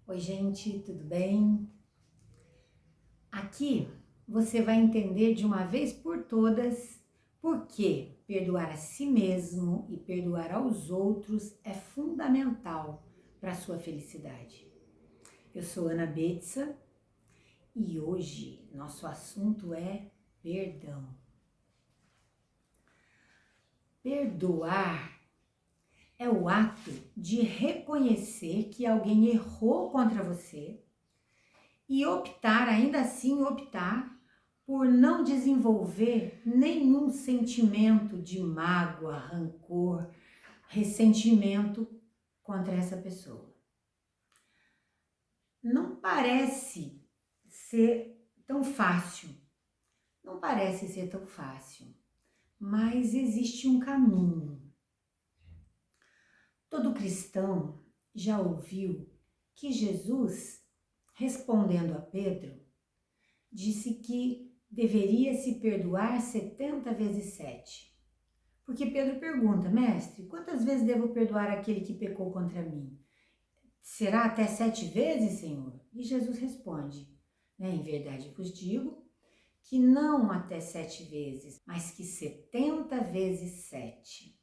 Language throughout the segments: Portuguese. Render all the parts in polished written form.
Oi, gente, tudo bem? Aqui você vai entender de uma vez por todas por que perdoar a si mesmo e perdoar aos outros é fundamental para a sua felicidade. Eu sou Ana Betsa e hoje nosso assunto é perdão. Perdoar é o ato de reconhecer que alguém errou contra você e ainda assim optar por não desenvolver nenhum sentimento de mágoa, rancor, ressentimento contra essa pessoa. Não parece ser tão fácil, mas existe um caminho. Todo cristão já ouviu que Jesus, respondendo a Pedro, disse que deveria se perdoar 70 vezes 7. Porque Pedro pergunta, mestre, quantas vezes devo perdoar aquele que pecou contra mim? Será até 7 vezes, Senhor? E Jesus responde, em verdade vos digo, que não até 7 vezes, mas que 70 vezes 7.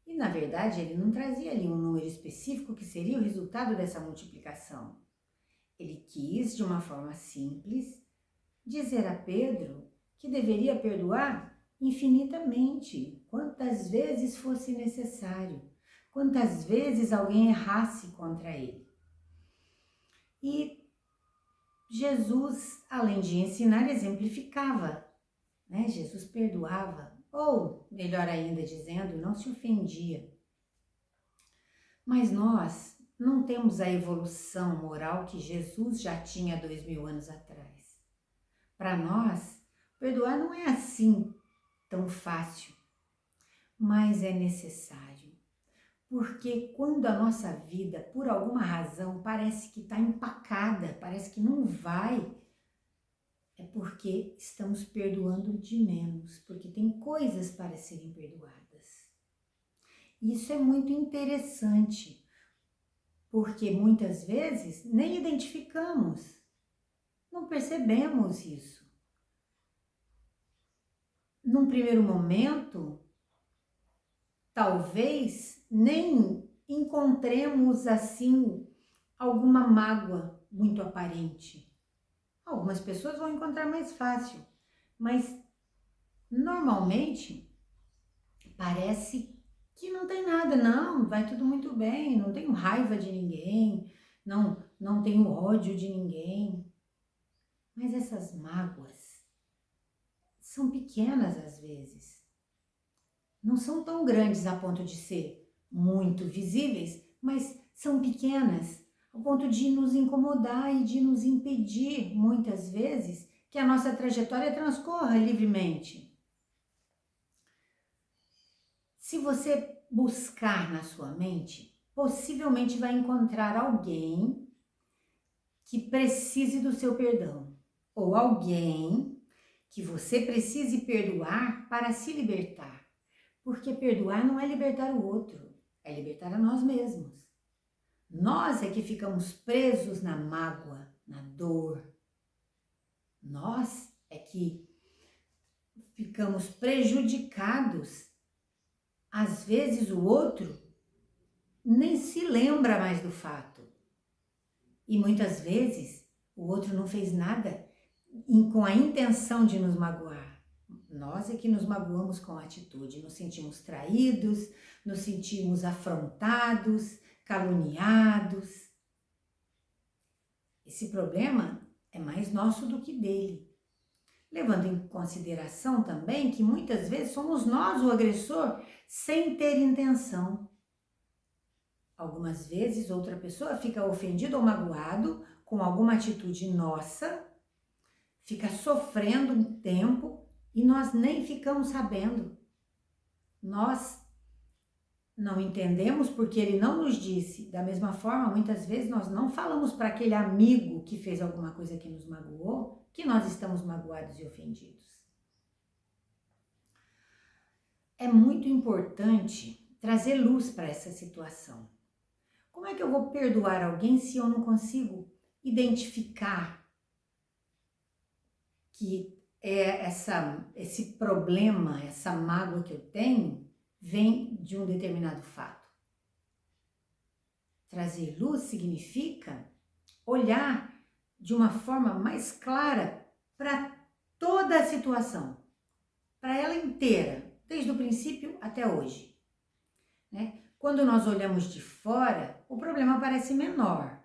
E na verdade ele não trazia ali um número específico que seria o resultado dessa multiplicação. Ele quis, de uma forma simples, dizer a Pedro que deveria perdoar infinitamente, quantas vezes fosse necessário, quantas vezes alguém errasse contra ele. E Jesus, além de ensinar, exemplificava, Jesus perdoava, ou melhor ainda dizendo, não se ofendia. Mas nós não temos a evolução moral que Jesus já tinha 2000 anos atrás. Para nós, perdoar não é assim tão fácil, mas é necessário. Porque quando a nossa vida, por alguma razão, parece que está empacada, parece que não vai, é porque estamos perdoando de menos, porque tem coisas para serem perdoadas. Isso é muito interessante, porque muitas vezes nem identificamos, não percebemos isso. Num primeiro momento, talvez nem encontremos assim alguma mágoa muito aparente. Algumas pessoas vão encontrar mais fácil, mas normalmente parece que não tem nada, não, vai tudo muito bem, não tenho raiva de ninguém, não tenho ódio de ninguém. Mas essas mágoas são pequenas às vezes. Não são tão grandes a ponto de ser muito visíveis, mas são pequenas a ponto de nos incomodar e de nos impedir, muitas vezes, que a nossa trajetória transcorra livremente. Se você buscar na sua mente, possivelmente vai encontrar alguém que precise do seu perdão, ou alguém que você precise perdoar para se libertar. Porque perdoar não é libertar o outro, é libertar a nós mesmos. Nós é que ficamos presos na mágoa, na dor. Nós é que ficamos prejudicados. Às vezes o outro nem se lembra mais do fato. E muitas vezes o outro não fez nada com a intenção de nos magoar. Nós é que nos magoamos com a atitude, nos sentimos traídos, nos sentimos afrontados, caluniados. Esse problema é mais nosso do que dele. Levando em consideração também que muitas vezes somos nós o agressor sem ter intenção. Algumas vezes outra pessoa fica ofendida ou magoado com alguma atitude nossa, fica sofrendo um tempo e nós nem ficamos sabendo. Nós não entendemos porque ele não nos disse. Da mesma forma, muitas vezes nós não falamos para aquele amigo que fez alguma coisa que nos magoou, que nós estamos magoados e ofendidos. É muito importante trazer luz para essa situação, Como é que eu vou perdoar alguém se eu não consigo identificar que esse problema, essa mágoa que eu tenho, vem de um determinado fato? Trazer luz significa olhar de uma forma mais clara para toda a situação, para ela inteira, desde o princípio até hoje, né? Quando nós olhamos de fora, o problema parece menor.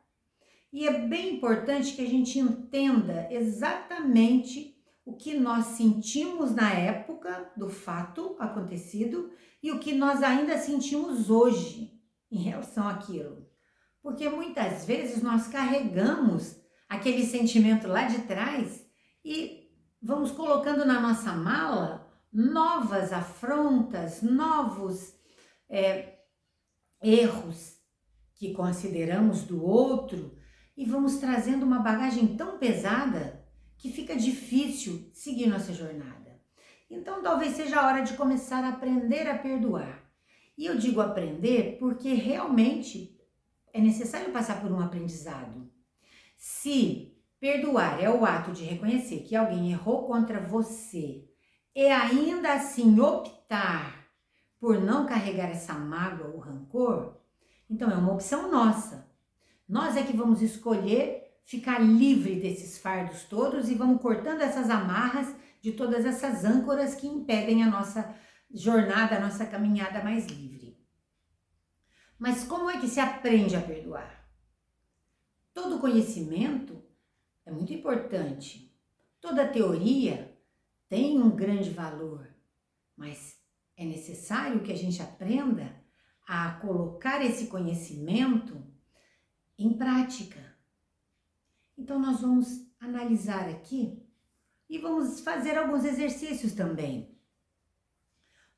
E é bem importante que a gente entenda exatamente o que nós sentimos na época do fato acontecido e o que nós ainda sentimos hoje em relação àquilo. Porque muitas vezes nós carregamos aquele sentimento lá de trás e vamos colocando na nossa mala novas afrontas, novos erros que consideramos do outro e vamos trazendo uma bagagem tão pesada que fica difícil seguir nossa jornada. Então talvez seja a hora de começar a aprender a perdoar. E eu digo aprender porque realmente é necessário passar por um aprendizado. Se perdoar é o ato de reconhecer que alguém errou contra você e ainda assim optar por não carregar essa mágoa ou rancor, então é uma opção nossa. Nós é que vamos escolher ficar livre desses fardos todos e vamos cortando essas amarras de todas essas âncoras que impedem a nossa jornada, a nossa caminhada mais livre. Mas como é que se aprende a perdoar? Todo conhecimento é muito importante. Toda teoria tem um grande valor, mas é necessário que a gente aprenda a colocar esse conhecimento em prática. Então nós vamos analisar aqui e vamos fazer alguns exercícios também.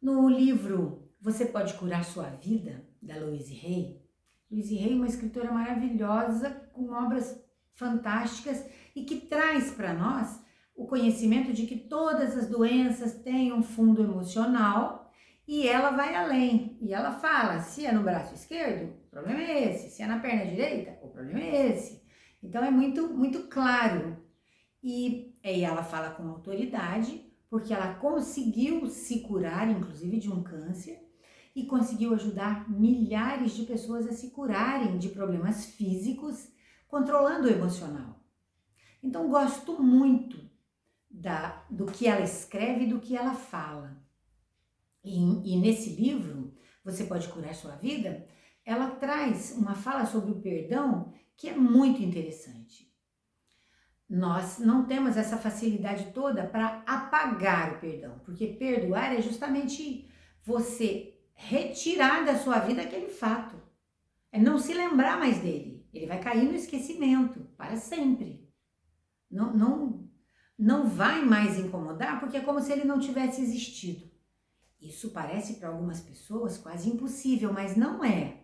No livro Você Pode Curar Sua Vida, da Louise Hay. Louise Hay é uma escritora maravilhosa, com obras fantásticas e que traz para nós o conhecimento de que todas as doenças têm um fundo emocional e ela vai além. E ela fala, se é no braço esquerdo, o problema é esse. Se é na perna direita, o problema é esse. Então é muito claro. E ela fala com autoridade, porque ela conseguiu se curar, inclusive de um câncer, e conseguiu ajudar milhares de pessoas a se curarem de problemas físicos, controlando o emocional. Então gosto muito do que ela escreve e do que ela fala. E nesse livro, Você Pode Curar Sua Vida, ela traz uma fala sobre o perdão que é muito interessante. Nós não temos essa facilidade toda para apagar o perdão, porque perdoar é justamente você retirar da sua vida aquele fato, é não se lembrar mais dele, ele vai cair no esquecimento para sempre, não vai mais incomodar, porque é como se ele não tivesse existido. Isso parece para algumas pessoas quase impossível, mas não é,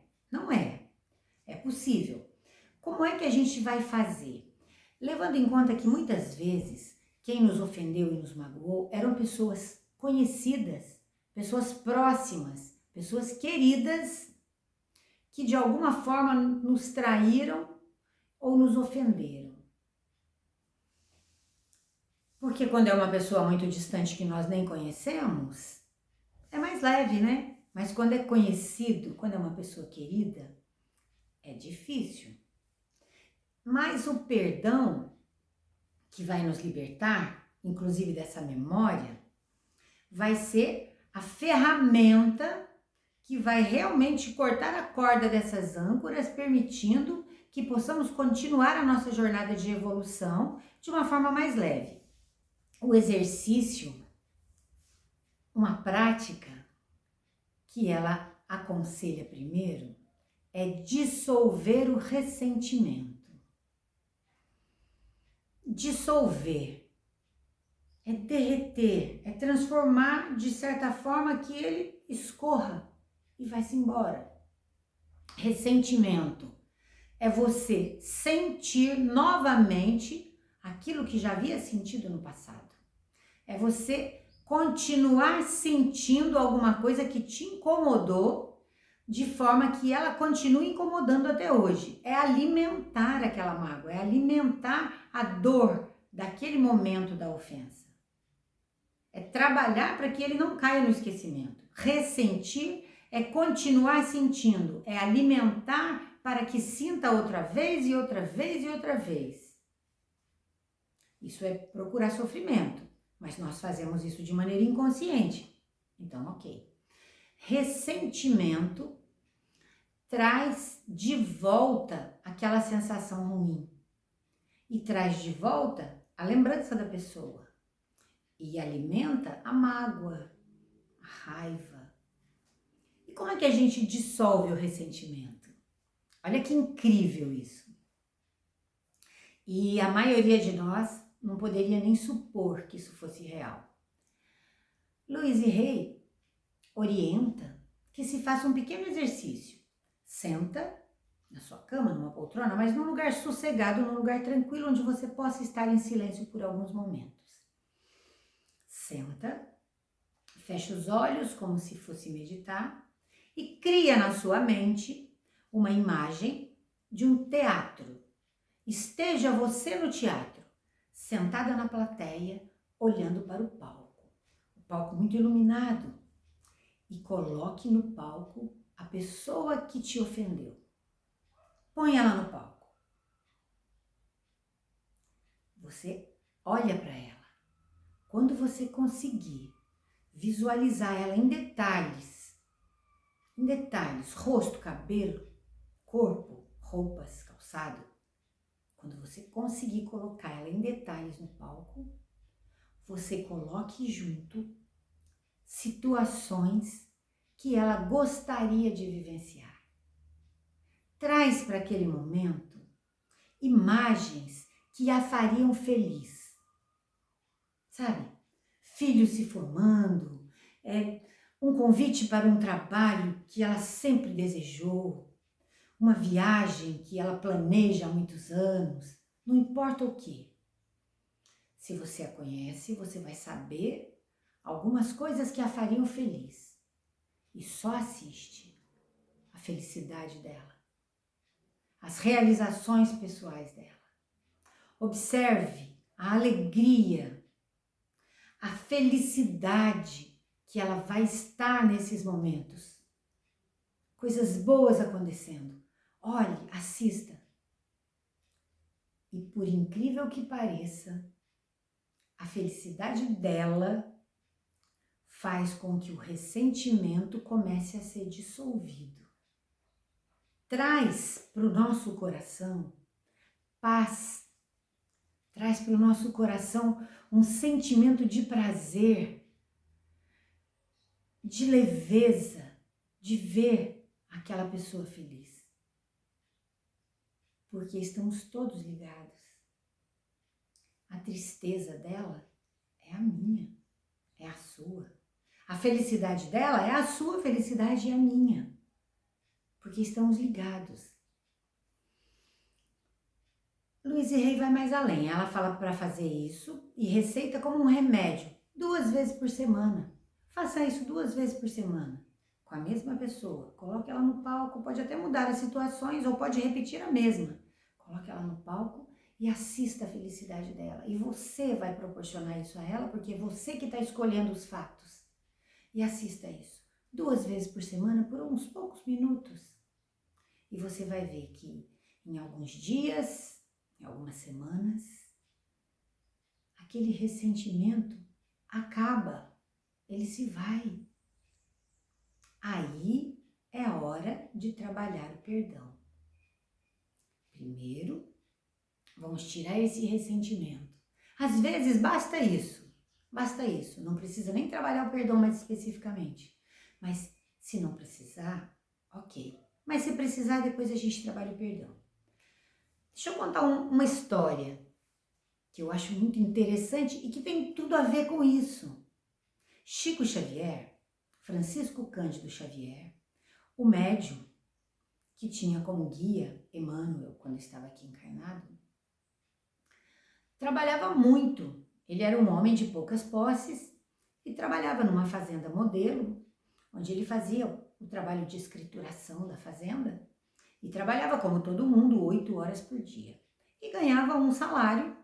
é possível. Como é que a gente vai fazer? Levando em conta que muitas vezes quem nos ofendeu e nos magoou eram pessoas conhecidas, pessoas próximas, pessoas queridas que de alguma forma nos traíram ou nos ofenderam. Porque quando é uma pessoa muito distante que nós nem conhecemos, é mais leve, né? Mas quando é conhecido, quando é uma pessoa querida, é difícil. Mas o perdão que vai nos libertar, inclusive dessa memória, vai ser a ferramenta que vai realmente cortar a corda dessas âncoras, permitindo que possamos continuar a nossa jornada de evolução de uma forma mais leve. O exercício, uma prática que ela aconselha primeiro, é dissolver o ressentimento. Dissolver é derreter, é transformar de certa forma que ele escorra e vai-se embora. Ressentimento é você sentir novamente aquilo que já havia sentido no passado. É você continuar sentindo alguma coisa que te incomodou, de forma que ela continue incomodando até hoje. É alimentar aquela mágoa, é alimentar a dor daquele momento da ofensa. É trabalhar para que ele não caia no esquecimento. Ressentir é continuar sentindo, é alimentar para que sinta outra vez e outra vez e outra vez. Isso é procurar sofrimento, mas nós fazemos isso de maneira inconsciente. Então, ok. Ressentimento traz de volta aquela sensação ruim e traz de volta a lembrança da pessoa e alimenta a mágoa, a raiva. E como é que a gente dissolve o ressentimento? Olha que incrível isso. E a maioria de nós não poderia nem supor que isso fosse real. Louise Hay orienta que se faça um pequeno exercício. Senta na sua cama, numa poltrona, mas num lugar sossegado, num lugar tranquilo, onde você possa estar em silêncio por alguns momentos. Senta, fecha os olhos como se fosse meditar e cria na sua mente uma imagem de um teatro. Esteja você no teatro, sentada na plateia, olhando para o palco. O palco muito iluminado. E coloque no palco a pessoa que te ofendeu. Põe ela no palco. Você olha para ela. Quando você conseguir visualizar ela em detalhes, rosto, cabelo, corpo, roupas, calçado, quando você conseguir colocar ela em detalhes no palco, você coloque junto situações que ela gostaria de vivenciar. Traz para aquele momento imagens que a fariam feliz. Sabe? Filho se formando, um convite para um trabalho que ela sempre desejou, uma viagem que ela planeja há muitos anos, não importa o que. Se você a conhece, você vai saber algumas coisas que a fariam feliz e só assiste a felicidade dela, as realizações pessoais dela. Observe a alegria, a felicidade que ela vai estar nesses momentos. Coisas boas acontecendo. Olhe, assista. E por incrível que pareça, a felicidade dela faz com que o ressentimento comece a ser dissolvido. Traz para o nosso coração paz, traz para o nosso coração um sentimento de prazer, de leveza, de ver aquela pessoa feliz. Porque estamos todos ligados. A tristeza dela é a minha, é a sua. A felicidade dela é a sua felicidade e a minha. Porque estamos ligados. Louise Hay vai mais além. Ela fala para fazer isso e receita como um remédio, 2 vezes por semana. Faça isso 2 vezes por semana, com a mesma pessoa. Coloque ela no palco, pode até mudar as situações ou pode repetir a mesma. Coloque ela no palco e assista a felicidade dela. E você vai proporcionar isso a ela, porque é você que está escolhendo os fatos. E assista isso 2 vezes por semana por uns poucos minutos. E você vai ver que em alguns dias, em algumas semanas, aquele ressentimento acaba, ele se vai. Aí é a hora de trabalhar o perdão. Primeiro, vamos tirar esse ressentimento. Às vezes basta isso, não precisa nem trabalhar o perdão mais especificamente. Mas se não precisar, ok. Mas se precisar, depois a gente trabalha o perdão. Deixa eu contar uma história que eu acho muito interessante e que tem tudo a ver com isso. Chico Xavier, Francisco Cândido Xavier, o médium que tinha como guia Emmanuel quando estava aqui encarnado, trabalhava muito. Ele era um homem de poucas posses e trabalhava numa fazenda modelo, onde ele fazia o trabalho de escrituração da fazenda e trabalhava como todo mundo 8 horas por dia e ganhava um salário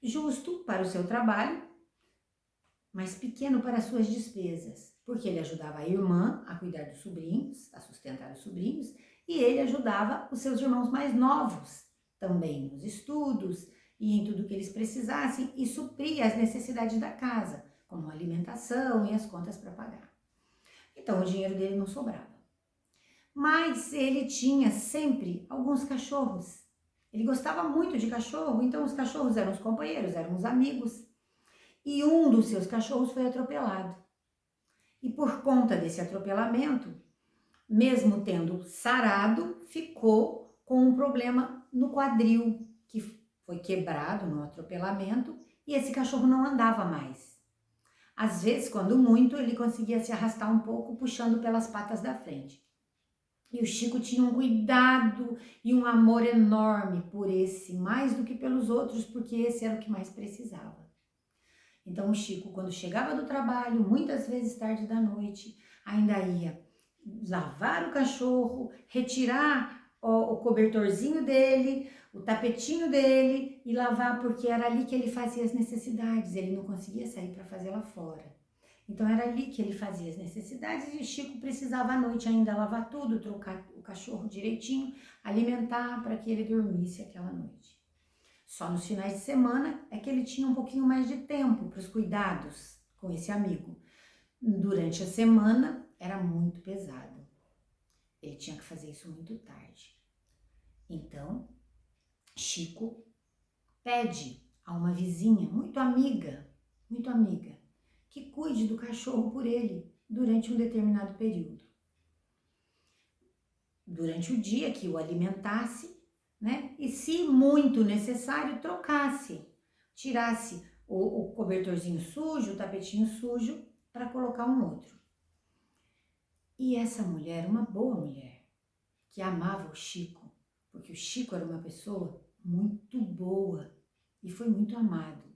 justo para o seu trabalho, mas pequeno para as suas despesas, porque ele ajudava a irmã a cuidar dos sobrinhos, a sustentar os sobrinhos, e ele ajudava os seus irmãos mais novos também nos estudos e em tudo que eles precisassem e supria as necessidades da casa, como a alimentação e as contas para pagar. Então o dinheiro dele não sobrava. Mas ele tinha sempre alguns cachorros. Ele gostava muito de cachorro, então os cachorros eram os companheiros, eram os amigos. E um dos seus cachorros foi atropelado. E por conta desse atropelamento, mesmo tendo sarado, ficou com um problema no quadril, que foi quebrado no atropelamento, e esse cachorro não andava mais. Às vezes, quando muito, ele conseguia se arrastar um pouco, puxando pelas patas da frente. E o Chico tinha um cuidado e um amor enorme por esse, mais do que pelos outros, porque esse era o que mais precisava. Então o Chico, quando chegava do trabalho, muitas vezes tarde da noite, ainda ia lavar o cachorro, retirar o cobertorzinho dele, o tapetinho dele e lavar, porque era ali que ele fazia as necessidades, ele não conseguia sair para fazer lá fora. Então era ali que ele fazia as necessidades e o Chico precisava à noite ainda lavar tudo, trocar o cachorro direitinho, alimentar para que ele dormisse aquela noite. Só nos finais de semana é que ele tinha um pouquinho mais de tempo para os cuidados com esse amigo. Durante a semana era muito pesado. Ele tinha que fazer isso muito tarde. Então, Chico pede a uma vizinha muito amiga, que cuide do cachorro por ele durante um determinado período. Durante o dia que o alimentasse, né? E se muito necessário, trocasse, tirasse o cobertorzinho sujo, o tapetinho sujo, para colocar um outro. E essa mulher, uma boa mulher, que amava o Chico, porque o Chico era uma pessoa muito boa e foi muito amado.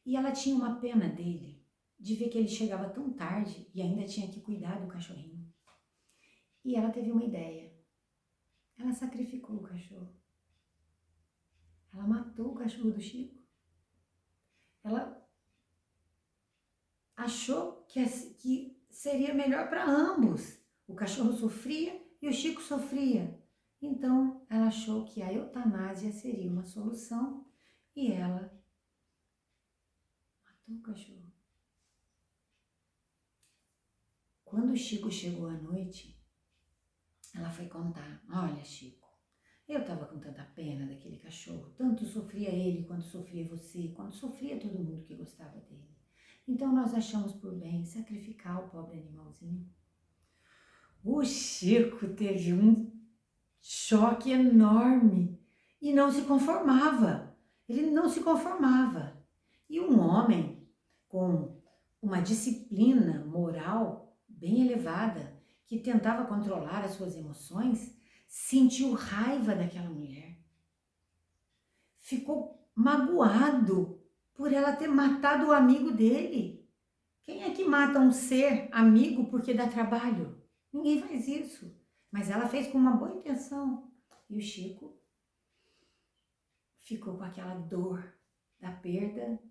E ela tinha uma pena dele, de ver que ele chegava tão tarde e ainda tinha que cuidar do cachorrinho. E ela teve uma ideia. Ela sacrificou o cachorro. Ela matou o cachorro do Chico. Ela achou que seria melhor para ambos. O cachorro sofria e o Chico sofria. Então, ela achou que a eutanásia seria uma solução e ela matou o cachorro. Quando o Chico chegou à noite, ela foi contar: olha, Chico, eu estava com tanta pena daquele cachorro, tanto sofria ele quanto sofria você, quanto sofria todo mundo que gostava dele. Então nós achamos por bem sacrificar o pobre animalzinho. O Chico teve um choque enorme e não se conformava. Ele não se conformava. E um homem com uma disciplina moral bem elevada, que tentava controlar as suas emoções, sentiu raiva daquela mulher. Ficou magoado por ela ter matado o amigo dele. Quem é que mata um ser amigo porque dá trabalho? Ninguém faz isso. Mas ela fez com uma boa intenção. E o Chico ficou com aquela dor da perda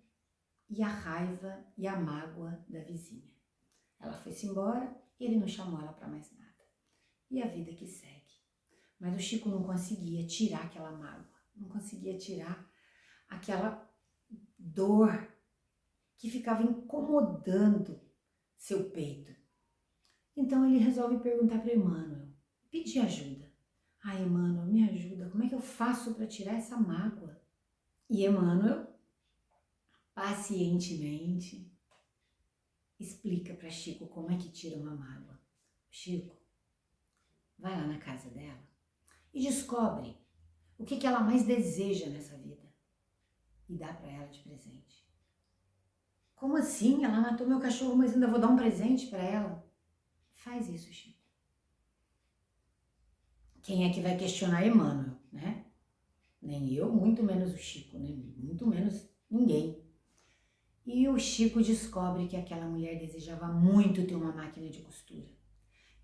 e a raiva e a mágoa da vizinha. Ela foi-se embora e ele não chamou ela para mais nada. E a vida que segue. Mas o Chico não conseguia tirar aquela mágoa, não conseguia tirar aquela dor que ficava incomodando seu peito. Então ele resolve perguntar para Emmanuel, pedir ajuda. Ah, Emmanuel, me ajuda, como é que eu faço para tirar essa mágoa? E Emmanuel, pacientemente, explica para Chico como é que tira uma mágoa. Chico, vai lá na casa dela e descobre o que ela mais deseja nessa vida e dá para ela de presente. Como assim? Ela matou meu cachorro, mas ainda vou dar um presente para ela? Faz isso, Chico. Quem é que vai questionar Emmanuel, né? Nem eu, muito menos o Chico, né? Muito menos ninguém. E o Chico descobre que aquela mulher desejava muito ter uma máquina de costura.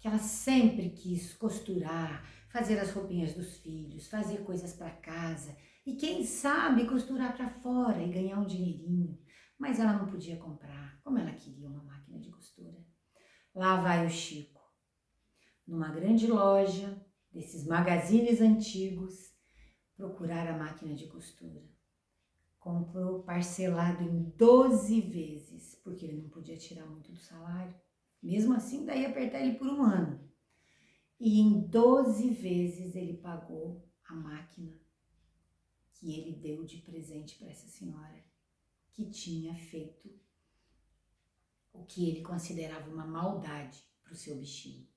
que ela sempre quis costurar, fazer as roupinhas dos filhos, fazer coisas para casa e quem sabe costurar para fora e ganhar um dinheirinho. Mas ela não podia comprar, como ela queria uma máquina de costura. Lá vai o Chico, numa grande loja desses magazines antigos, procurar a máquina de costura. Comprou parcelado em 12 vezes, porque ele não podia tirar muito do salário. Mesmo assim, daí apertar ele por um ano. E em 12 vezes ele pagou a máquina que ele deu de presente para essa senhora, que tinha feito o que ele considerava uma maldade para o seu bichinho.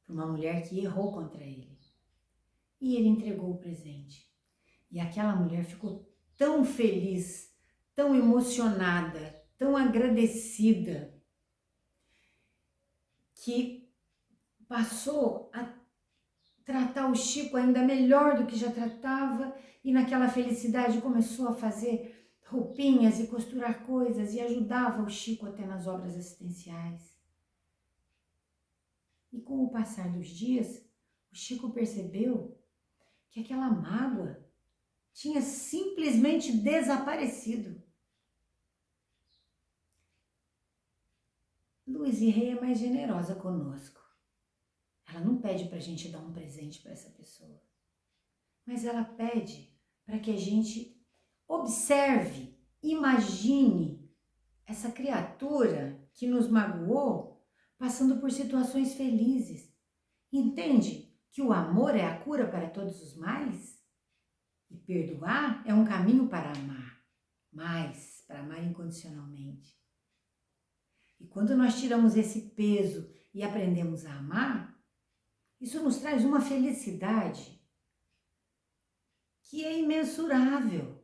Para uma mulher que errou contra ele. E ele entregou o presente. E aquela mulher ficou tão feliz, tão emocionada, tão agradecida, que passou a tratar o Chico ainda melhor do que já tratava e naquela felicidade começou a fazer roupinhas e costurar coisas e ajudava o Chico até nas obras assistenciais. E com o passar dos dias, o Chico percebeu que aquela mágoa tinha simplesmente desaparecido. Luiz e Rei é mais generosa conosco. Ela não pede para a gente dar um presente para essa pessoa, mas ela pede para que a gente observe, imagine essa criatura que nos magoou passando por situações felizes. Entende que o amor é a cura para todos os males? E perdoar é um caminho para amar, mais para amar incondicionalmente. E quando nós tiramos esse peso e aprendemos a amar, isso nos traz uma felicidade que é imensurável,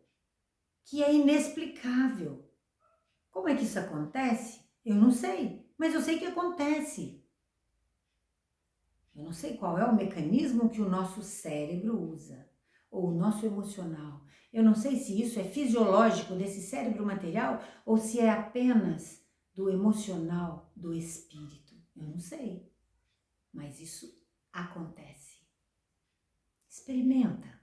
que é inexplicável. Como é que isso acontece? Eu não sei, mas eu sei que acontece. Eu não sei qual é o mecanismo que o nosso cérebro usa, ou o nosso emocional. Eu não sei se isso é fisiológico desse cérebro material ou se é apenas do emocional, do espírito. Eu não sei, mas isso acontece. Experimenta.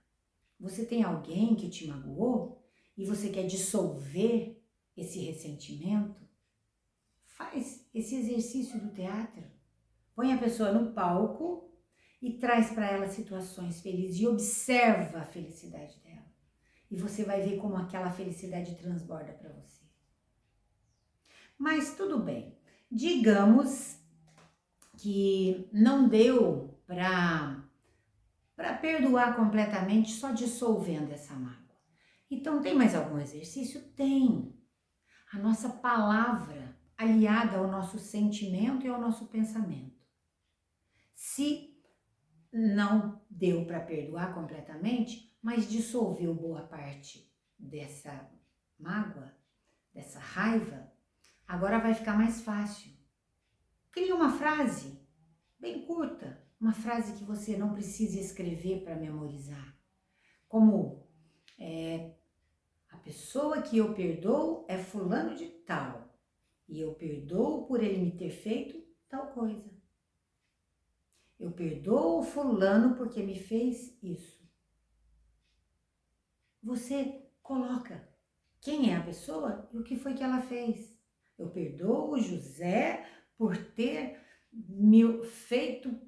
Você tem alguém que te magoou e você quer dissolver esse ressentimento? Faz esse exercício do teatro. Põe a pessoa no palco e traz para ela situações felizes e observa a felicidade dela. E você vai ver como aquela felicidade transborda para você. Mas tudo bem. Digamos que não deu para perdoar completamente só dissolvendo essa mágoa. Então, tem mais algum exercício? Tem. A nossa palavra aliada ao nosso sentimento e ao nosso pensamento. Se não deu para perdoar completamente, mas dissolveu boa parte dessa mágoa, dessa raiva, agora vai ficar mais fácil. Cria uma frase bem curta, uma frase que você não precise escrever para memorizar. Como, a pessoa que eu perdoo é fulano de tal, e eu perdoo por ele me ter feito tal coisa. Eu perdoo fulano porque me fez isso. Você coloca quem é a pessoa e o que foi que ela fez. Eu perdoo o José por ter me feito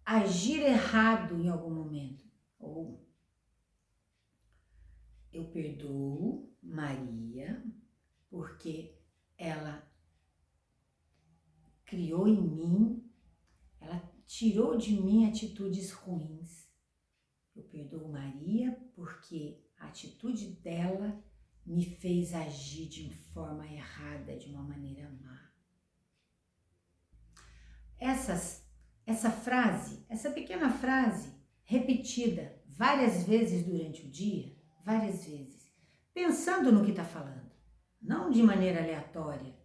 agir errado em algum momento. Ou eu perdoo Maria porque ela criou em mim, ela tirou de mim atitudes ruins. Eu perdoo Maria porque a atitude dela me fez agir de forma errada, de uma maneira má. Essa frase, essa pequena frase, repetida várias vezes durante o dia, várias vezes, pensando no que está falando, não de maneira aleatória,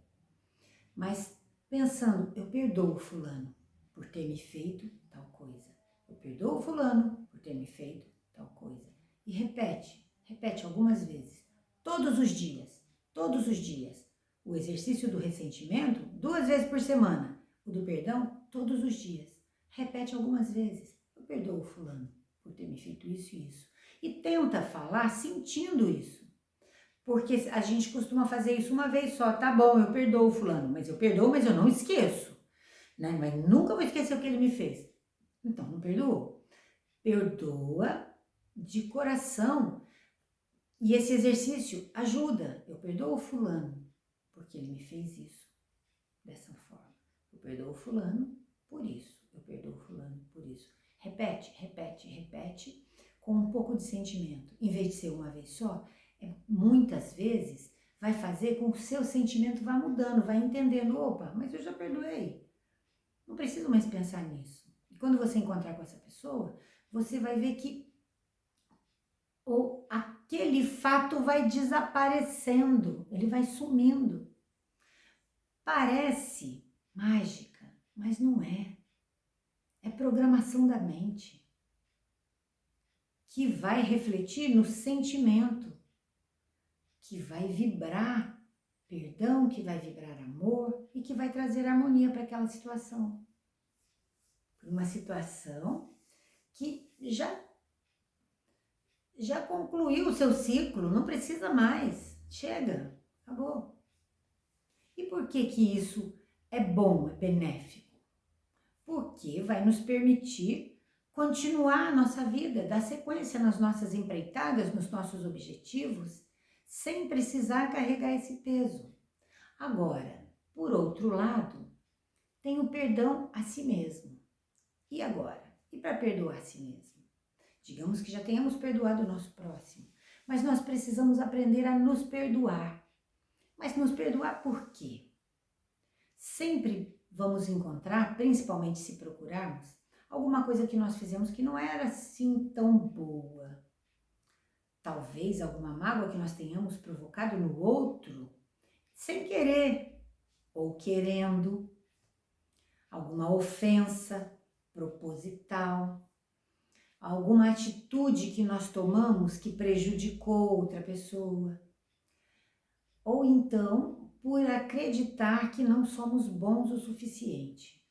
mas pensando, eu perdoo fulano por ter me feito tal coisa. Eu perdoo fulano por ter me feito tal coisa. E repete algumas vezes, todos os dias. O exercício do ressentimento, 2 vezes por semana. o do perdão todos os dias. Repete algumas vezes. Eu perdoo o fulano por ter me feito isso e isso. E tenta falar sentindo isso. Porque a gente costuma fazer isso uma vez só. Tá bom, eu perdoo o fulano, mas eu perdoo, mas eu não esqueço. Né? Mas nunca vou esquecer o que ele me fez. Então, não perdoou. Perdoa de coração. E esse exercício ajuda. Eu perdoo o fulano porque ele me fez isso dessa forma. Eu perdoo o fulano por isso. Eu perdoo o fulano por isso. Repete, repete, repete com um pouco de sentimento. Em vez de ser uma vez só, muitas vezes vai fazer com que o seu sentimento vá mudando, vai entendendo, opa, mas eu já perdoei. Não preciso mais pensar nisso. E quando você encontrar com essa pessoa, você vai ver que aquele fato vai desaparecendo, ele vai sumindo. Parece mágica, mas não é. É programação da mente que vai refletir no sentimento, que vai vibrar perdão, que vai vibrar amor e que vai trazer harmonia para aquela situação. Uma situação que já concluiu o seu ciclo, não precisa mais. Chega, acabou. E por que que isso é bom, é benéfico? Porque vai nos permitir continuar a nossa vida, dar sequência nas nossas empreitadas, nos nossos objetivos, sem precisar carregar esse peso. Agora, por outro lado, tem o perdão a si mesmo. E agora? E para perdoar a si mesmo? Digamos que já tenhamos perdoado o nosso próximo, mas nós precisamos aprender a nos perdoar. Mas nos perdoar por quê? Sempre vamos encontrar, principalmente se procurarmos, alguma coisa que nós fizemos que não era assim tão boa. Talvez alguma mágoa que nós tenhamos provocado no outro, sem querer ou querendo, alguma ofensa proposital, alguma atitude que nós tomamos que prejudicou outra pessoa. Ou então, por acreditar que não somos bons o suficiente.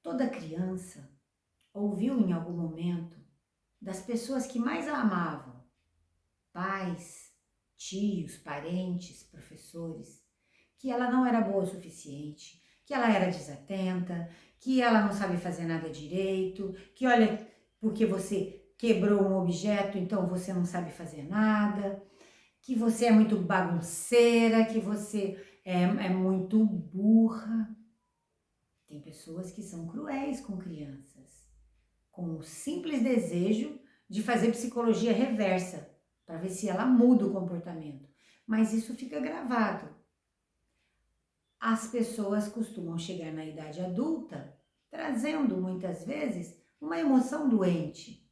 Toda criança ouviu em algum momento das pessoas que mais a amavam, pais, tios, parentes, professores, que ela não era boa o suficiente, que ela era desatenta, que ela não sabe fazer nada direito, que olha, porque você quebrou um objeto, então você não sabe fazer nada, que você é muito bagunceira, que você é muito burra. Tem pessoas que são cruéis com crianças, com o simples desejo de fazer psicologia reversa, para ver se ela muda o comportamento. Mas isso fica gravado. As pessoas costumam chegar na idade adulta trazendo muitas vezes uma emoção doente,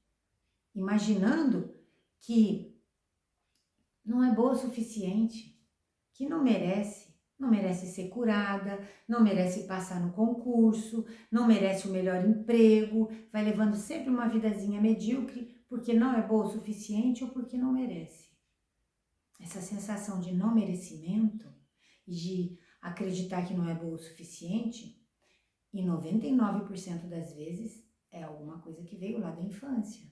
imaginando que não é boa o suficiente, que não merece ser curada, não merece passar no concurso, não merece o melhor emprego, vai levando sempre uma vidazinha medíocre porque não é boa o suficiente ou porque não merece. Essa sensação de não merecimento e de acreditar que não é boa o suficiente, em 99% das vezes, é alguma coisa que veio lá da infância.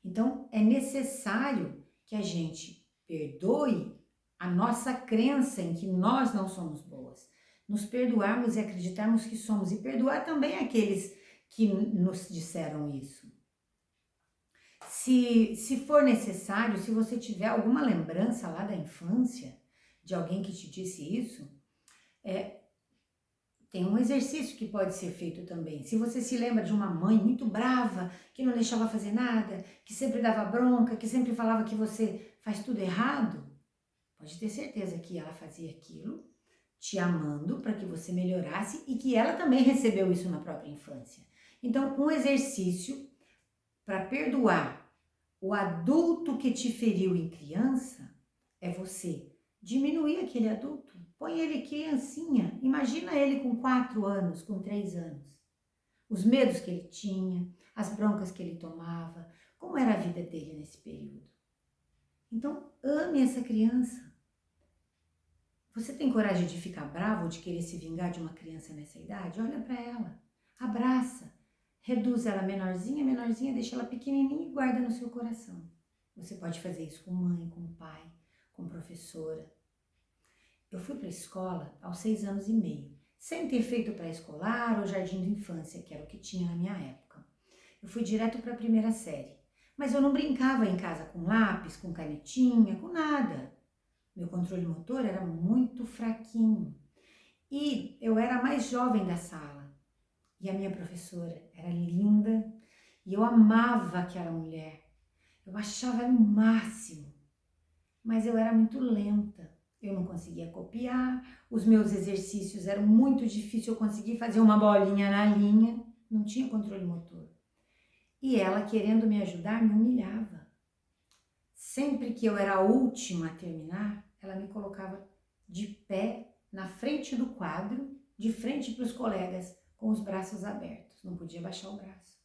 Então, é necessário que a gente perdoe a nossa crença em que nós não somos boas. Nos perdoarmos e acreditarmos que somos. E perdoar também aqueles que nos disseram isso. Se for necessário, se você tiver alguma lembrança lá da infância, de alguém que te disse isso, tem um exercício que pode ser feito também. Se você se lembra de uma mãe muito brava, que não deixava fazer nada, que sempre dava bronca, que sempre falava que você faz tudo errado, pode ter certeza que ela fazia aquilo te amando para que você melhorasse e que ela também recebeu isso na própria infância. Então, um exercício para perdoar o adulto que te feriu em criança é você diminuir aquele adulto. Põe ele criancinha, imagina ele com 4 anos, com 3 anos. Os medos que ele tinha, as broncas que ele tomava, como era a vida dele nesse período. Então, ame essa criança. Você tem coragem de ficar bravo ou de querer se vingar de uma criança nessa idade? Olha para ela, abraça, reduz ela menorzinha, menorzinha, deixa ela pequenininha e guarda no seu coração. Você pode fazer isso com mãe, com pai, com professora. Eu fui para a escola aos 6 anos e meio, sem ter feito pré-escolar ou jardim de infância, que era o que tinha na minha época. Eu fui direto para a primeira série, mas eu não brincava em casa com lápis, com canetinha, com nada. Meu controle motor era muito fraquinho e eu era a mais jovem da sala. E a minha professora era linda e eu amava aquela mulher. Eu achava ela o máximo, mas eu era muito lenta. Eu não conseguia copiar, os meus exercícios eram muito difíceis, eu conseguia fazer uma bolinha na linha, não tinha controle motor. E ela, querendo me ajudar, me humilhava. Sempre que eu era a última a terminar, ela me colocava de pé na frente do quadro, de frente para os colegas, com os braços abertos. Não podia baixar o braço.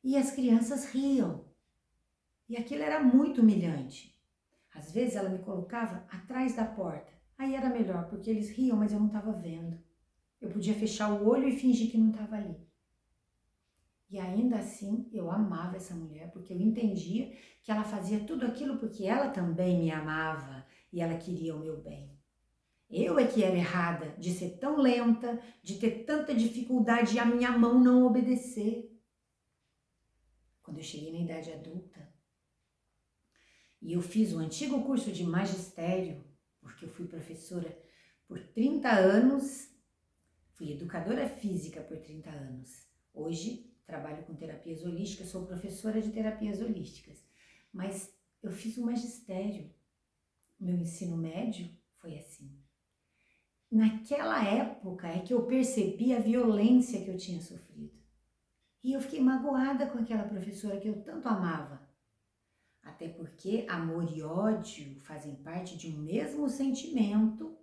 E as crianças riam. E aquilo era muito humilhante. Às vezes ela me colocava atrás da porta. Aí era melhor, porque eles riam, mas eu não estava vendo. Eu podia fechar o olho e fingir que não estava ali. E ainda assim, eu amava essa mulher, porque eu entendia que ela fazia tudo aquilo porque ela também me amava e ela queria o meu bem. Eu é que era errada de ser tão lenta, de ter tanta dificuldade e a minha mão não obedecer. Quando eu cheguei na idade adulta, e eu fiz o antigo curso de magistério, porque eu fui professora por 30 anos, fui educadora física por 30 anos. Hoje, trabalho com terapias holísticas, sou professora de terapias holísticas. Mas eu fiz o magistério. Meu ensino médio foi assim. Naquela época é que eu percebi a violência que eu tinha sofrido. E eu fiquei magoada com aquela professora que eu tanto amava. Até porque amor e ódio fazem parte de um mesmo sentimento.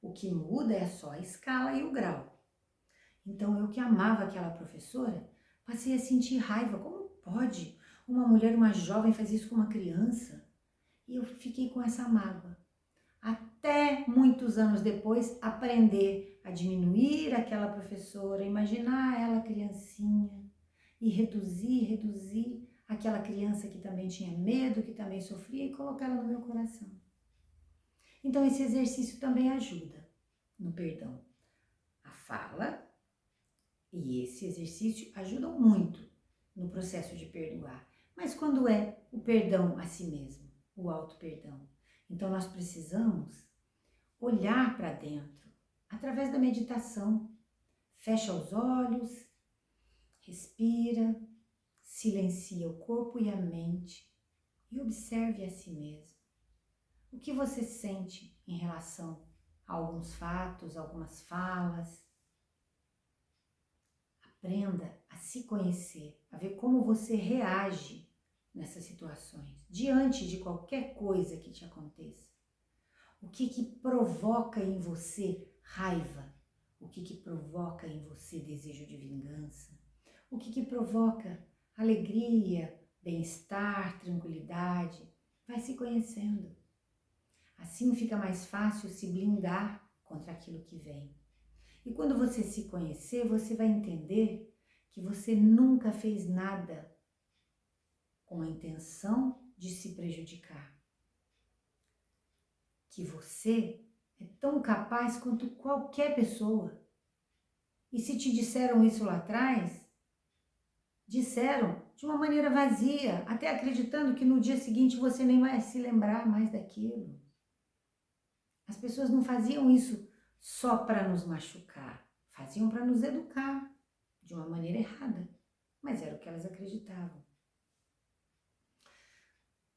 O que muda é só a escala e o grau. Então, eu que amava aquela professora, passei a sentir raiva. Como pode uma mulher, uma jovem, fazer isso com uma criança? E eu fiquei com essa mágoa. Até muitos anos depois, aprender a diminuir aquela professora, imaginar ela criancinha e reduzir aquela criança que também tinha medo, que também sofria e colocá-la no meu coração. Então, esse exercício também ajuda no perdão. A fala e esse exercício ajudam muito no processo de perdoar. Mas quando é o perdão a si mesmo, o auto-perdão? Então, nós precisamos olhar para dentro através da meditação. Fecha os olhos, respira, silencia o corpo e a mente e observe a si mesmo. O que você sente em relação a alguns fatos, algumas falas? Aprenda a se conhecer, a ver como você reage nessas situações, diante de qualquer coisa que te aconteça. O que provoca em você raiva? O que provoca em você desejo de vingança? O que provoca alegria, bem-estar, tranquilidade? Vai se conhecendo. Assim fica mais fácil se blindar contra aquilo que vem. E quando você se conhecer, você vai entender que você nunca fez nada com a intenção de se prejudicar. Que você é tão capaz quanto qualquer pessoa. E se te disseram isso lá atrás, disseram de uma maneira vazia, até acreditando que no dia seguinte você nem vai se lembrar mais daquilo. As pessoas não faziam isso só para nos machucar, faziam para nos educar de uma maneira errada, mas era o que elas acreditavam.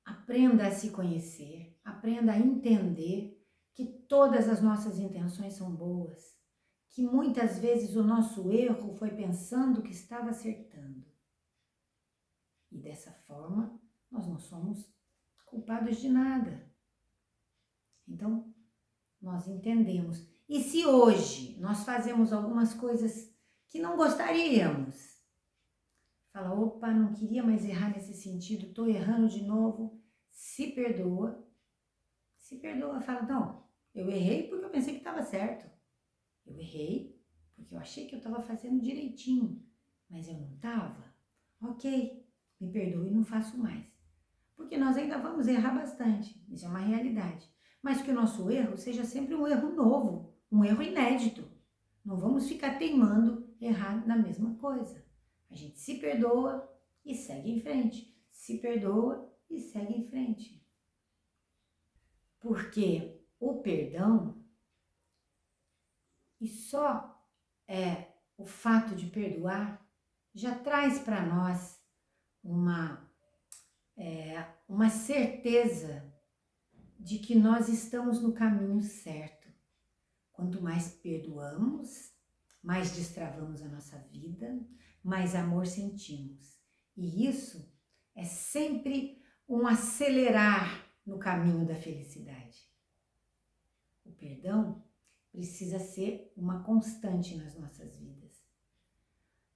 Aprenda a se conhecer, aprenda a entender que todas as nossas intenções são boas, que muitas vezes o nosso erro foi pensando que estava acertando. E dessa forma, nós não somos culpados de nada. Então, nós entendemos. E se hoje nós fazemos algumas coisas que não gostaríamos, fala, opa, não queria mais errar nesse sentido, estou errando de novo, se perdoa, fala, não, Eu errei porque eu pensei que estava certo. Eu errei porque eu achei que eu estava fazendo direitinho, mas eu não estava. Ok, me perdoe e não faço mais. Porque nós ainda vamos errar bastante, isso é uma realidade. Mas que o nosso erro seja sempre um erro novo, um erro inédito. Não vamos ficar teimando errar na mesma coisa. A gente se perdoa e segue em frente. Se perdoa e segue em frente. Porque o perdão, e só o fato de perdoar, já traz para nós uma certeza de que nós estamos no caminho certo. Quanto mais perdoamos, mais destravamos a nossa vida, mais amor sentimos. E isso é sempre um acelerar no caminho da felicidade. O perdão precisa ser uma constante nas nossas vidas.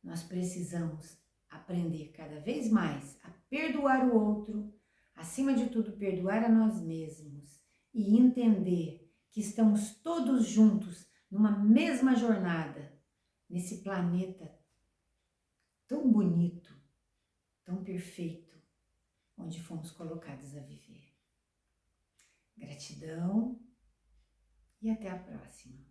Nós precisamos aprender cada vez mais a perdoar o outro, acima de tudo, perdoar a nós mesmos e entender que estamos todos juntos numa mesma jornada, nesse planeta tão bonito, tão perfeito, onde fomos colocados a viver. Gratidão e até a próxima.